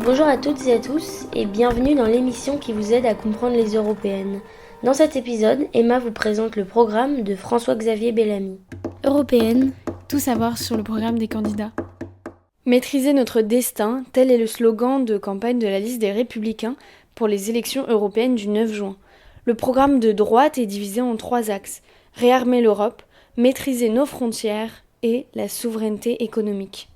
Bonjour à toutes et à tous et bienvenue dans l'émission qui vous aide à comprendre les européennes. Dans cet épisode, Emma vous présente le programme de François-Xavier Bellamy. Européenne, tout savoir sur le programme des candidats. Maîtriser notre destin, tel est le slogan de campagne de la liste des Républicains pour les élections européennes du 9 juin. Le programme de droite est divisé en 3 axes. Réarmer l'Europe, maîtriser nos frontières et la souveraineté économique.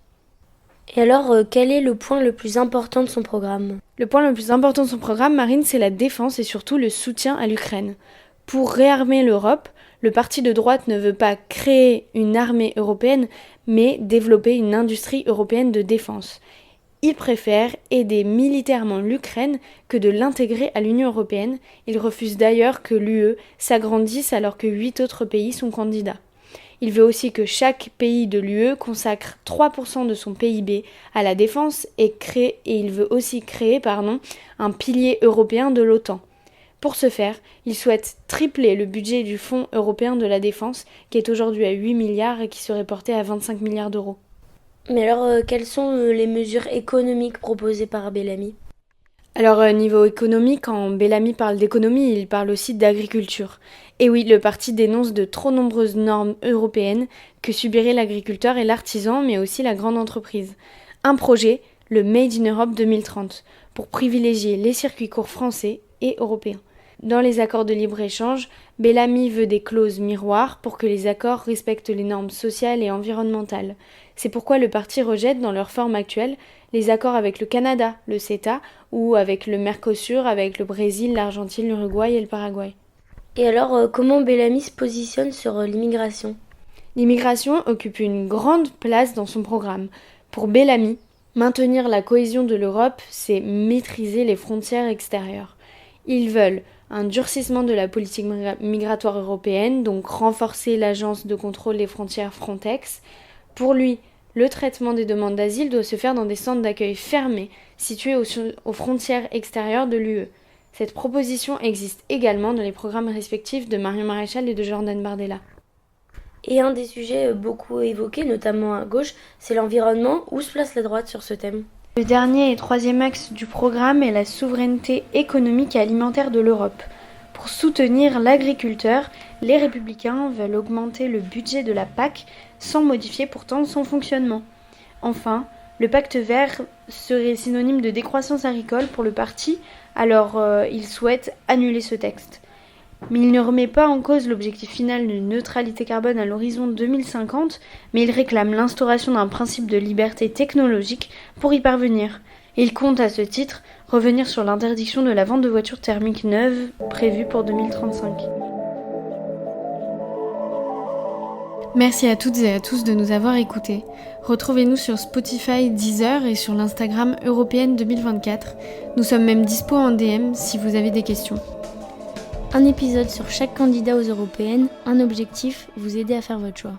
Et alors, quel est le point le plus important de son programme ? Le point le plus important de son programme, Marine, c'est la défense et surtout le soutien à l'Ukraine. Pour réarmer l'Europe, le parti de droite ne veut pas créer une armée européenne, mais développer une industrie européenne de défense. Il préfère aider militairement l'Ukraine que de l'intégrer à l'Union européenne. Il refuse d'ailleurs que l'UE s'agrandisse alors que 8 autres pays sont candidats. Il veut aussi que chaque pays de l'UE consacre 3% de son PIB à la défense et il veut aussi créer un pilier européen de l'OTAN. Pour ce faire, il souhaite tripler le budget du Fonds européen de la défense, qui est aujourd'hui à 8 milliards et qui serait porté à 25 milliards d'euros. Mais alors, quelles sont les mesures économiques proposées par Bellamy ? Alors, niveau économique, quand Bellamy parle d'économie, il parle aussi d'agriculture. Et oui, le parti dénonce de trop nombreuses normes européennes que subirait l'agriculteur et l'artisan, mais aussi la grande entreprise. Un projet, le Made in Europe 2030, pour privilégier les circuits courts français et européens. Dans les accords de libre-échange, Bellamy veut des clauses miroirs pour que les accords respectent les normes sociales et environnementales. C'est pourquoi le parti rejette dans leur forme actuelle les accords avec le Canada, le CETA, ou avec le Mercosur, avec le Brésil, l'Argentine, l'Uruguay et le Paraguay. Et alors, comment Bellamy se positionne sur l'immigration ? L'immigration occupe une grande place dans son programme. Pour Bellamy, maintenir la cohésion de l'Europe, c'est maîtriser les frontières extérieures. Ils veulent un durcissement de la politique migratoire européenne, donc renforcer l'agence de contrôle des frontières Frontex. Pour lui, le traitement des demandes d'asile doit se faire dans des centres d'accueil fermés, situés aux frontières extérieures de l'UE. Cette proposition existe également dans les programmes respectifs de Marion Maréchal et de Jordan Bardella. Et un des sujets beaucoup évoqués, notamment à gauche, c'est l'environnement. Où se place la droite sur ce thème ? Le dernier et troisième axe du programme est la souveraineté économique et alimentaire de l'Europe. Pour soutenir l'agriculteur, les Républicains veulent augmenter le budget de la PAC sans modifier pourtant son fonctionnement. Enfin, le pacte vert serait synonyme de décroissance agricole pour le parti, alors il souhaite annuler ce texte. Mais il ne remet pas en cause l'objectif final de neutralité carbone à l'horizon 2050, mais il réclame l'instauration d'un principe de liberté technologique pour y parvenir. Il compte à ce titre revenir sur l'interdiction de la vente de voitures thermiques neuves prévue pour 2035. Merci à toutes et à tous de nous avoir écoutés. Retrouvez-nous sur Spotify, Deezer et sur l'Instagram Européenne 2024. Nous sommes même dispo en DM si vous avez des questions. Un épisode sur chaque candidat aux européennes, un objectif, vous aider à faire votre choix.